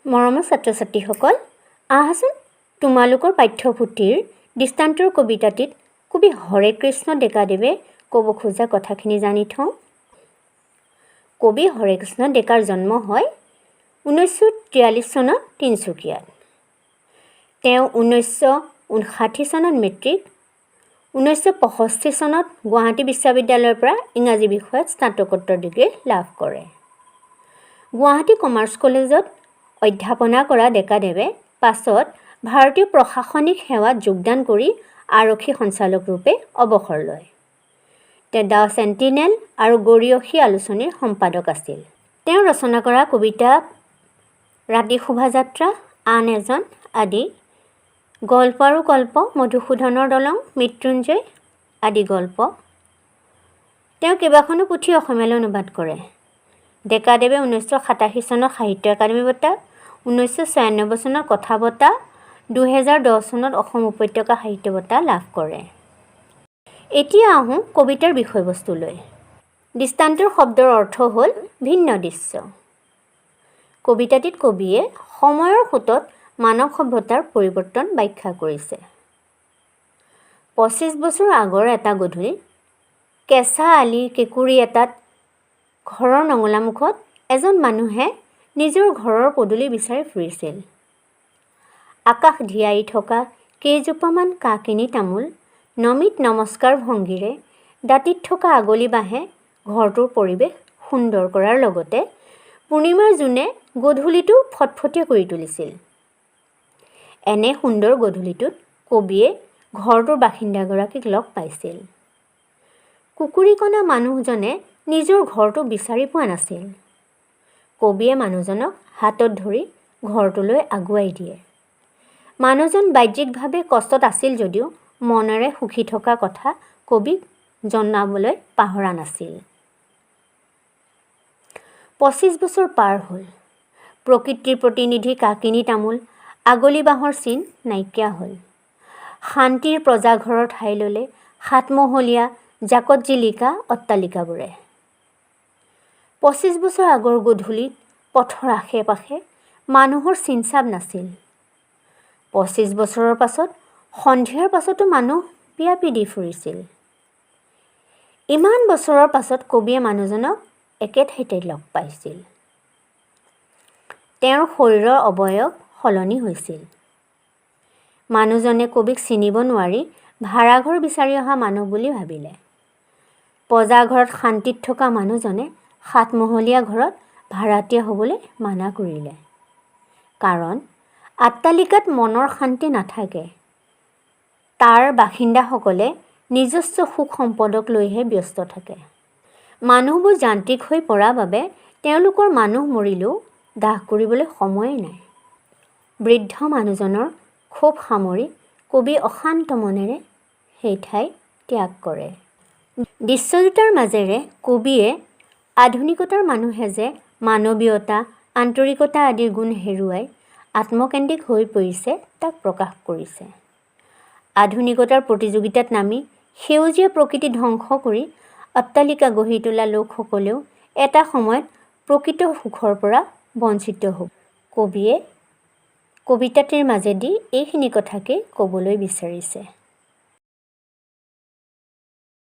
মৰমৰ ছাত্ৰ-ছাত্ৰীসকল, আহাচোন তোমালোকৰ পাঠ্যপুথিৰ দৃষ্টান্তৰ কবিতাটিত কবি হৰে কৃষ্ণ ডেকাদেৱে ক'ব খোজা কথাখিনি জানি থওঁ। কবি হৰে কৃষ্ণ ডেকাৰ জন্ম হয় 1943 চনত তিনিচুকীয়াত। তেওঁ 1959 চনত মেট্ৰিক, 1965 চনত গুৱাহাটী বিশ্ববিদ্যালয়ৰ পৰা ইংৰাজী বিষয়ত স্নাতকোত্তৰ ডিগ্ৰী লাভ কৰে। গুৱাহাটী কমাৰ্চ কলেজত অধ্যাপনা কৰা ডেকাদেৱে পাছত ভাৰতীয় প্ৰশাসনিক সেৱাত যোগদান কৰি আৰক্ষী সঞ্চালক ৰূপে অৱসৰ লয়। তেওঁ দ্য চেণ্টিনেল আৰু গৰিয়সী আলোচনীৰ সম্পাদক আছিল। তেওঁ ৰচনা কৰা কবিতা ৰাতি শোভাযাত্ৰা, আন এজন আদি, গল্প আৰু কল্প, মধুসূদনৰ দলং, মৃত্যুঞ্জয় আদি গল্প। তেওঁ কেইবাখনো পুথি অসমীয়ালৈ অনুবাদ কৰে। ডেকাদেৱে 1987 চনত সাহিত্য একাডেমী বঁটা, 1996 চনত কথা বঁটা, 2010 চনত অসম উপত্যকা সাহিত্য বঁটা লাভ কৰে। এতিয়া আহোঁ কবিতাৰ বিষয়বস্তুলৈ। দৃষ্টান্তৰ শব্দৰ অৰ্থ হ'ল ভিন্ন দৃশ্য। কবিতাটিত কবিয়ে সময়ৰ সোঁতত মানৱ সভ্যতাৰ পৰিৱৰ্তন ব্যাখ্যা কৰিছে। 25 বছৰ আগৰ এটা গধূলি কেঁচা আলি কেঁকুৰি এটাত ঘৰৰ নঙলামুখত এজন মানুহে নিজৰ ঘৰৰ পদূলি বিচাৰি ফুৰিছিল। আকাশ ধিয়াই থকা কেইজোপামান কাঁকিনি তামোল নমিত নমস্কাৰ ভংগীৰে দাঁতিত থকা আগলি বাঁহে ঘৰটোৰ পৰিৱেশ সুন্দৰ কৰাৰ লগতে পূৰ্ণিমাৰ জোনে গধূলিটো ফটফটীয়া কৰি তুলিছিল। এনে সুন্দৰ গধূলিটোত কবিয়ে ঘৰটোৰ বাসিন্দাগৰাকীক লগ পাইছিল। কুকুৰীকণা মানুহজনে নিজৰ ঘৰটো বিচাৰি পোৱা নাছিল। কবিয়ে মানুহজনক হাতত ধৰি ঘৰটোলৈ আগুৱাই দিয়ে। মানুহজন বাহ্যিকভাৱে কষ্টত আছিল যদিও মনেৰে সুখী থকা কথা কবিক জনাবলৈ পাহৰা নাছিল। 25 বছৰ পাৰ হ'ল। প্ৰকৃতিৰ প্ৰতিনিধি কাঁকিনি তামোল, আগলি বাঁহৰ চিন নাইকিয়া হ'ল। শান্তিৰ প্ৰজাঘৰৰ ঠাই ল'লে সাতমহলীয়া জাকত জিলিকা অট্টালিকাবোৰে। 25 বছৰ আগৰ গধূলিত পথৰ আশে পাশে মানুহৰ চিনচাব নাছিল। 25 বছৰৰ পাছত সন্ধিয়াৰ পাছতো মানুহ পিয়াপি দি ফুৰিছিল। ইমান বছৰৰ পাছত কবিয়ে মানুহজনক একে ঠাইতে লগ পাইছিল। তেওঁৰ শৰীৰৰ অৱয়ব সলনি হৈছিল। মানুহজনে কবিক চিনিব নোৱাৰি ভাড়াঘৰ বিচাৰি অহা মানুহ বুলি ভাবিলে। প্ৰজাঘৰত শান্তিত থকা মানুহজনে সাতমহলীয়া ঘৰত ভাড়াতীয়া হ'বলৈ মানা কৰিলে। কাৰণ অট্টালিকাত মনৰ শান্তি নাথাকে। তাৰ বাসিন্দাসকলে নিজস্ব সুখ সম্পদক লৈহে ব্যস্ত থাকে। মানুহবোৰ যান্ত্ৰিক হৈ পৰা বাবে তেওঁলোকৰ মানুহ মৰিলেও দাহ কৰিবলৈ সময়েই নাই। বৃদ্ধ মানুহজনৰ ক্ষোভ সামৰি কবি অশান্ত মনেৰে সেই ঠাই ত্যাগ কৰে। দৃশ্য দুটাৰ মাজেৰে কবিয়ে আধুনিকতাৰ মানুহে যে মানৱীয়তা, আন্তৰিকতা আদিৰ গুণ হেৰুৱাই আত্মকেন্দ্ৰিক হৈ পৰিছে তাক প্ৰকাশ কৰিছে। আধুনিকতাৰ প্ৰতিযোগিতাত নামি সেউজীয়া প্ৰকৃতি ধ্বংস কৰি অট্টালিকা গঢ়ি তোলা লোকসকলেও এটা সময়ত প্ৰকৃত সুখৰ পৰা বঞ্চিত হ'ব। কবিয়ে কবিতাটিৰ মাজেদি এইখিনি কথাকে ক'বলৈ বিচাৰিছে।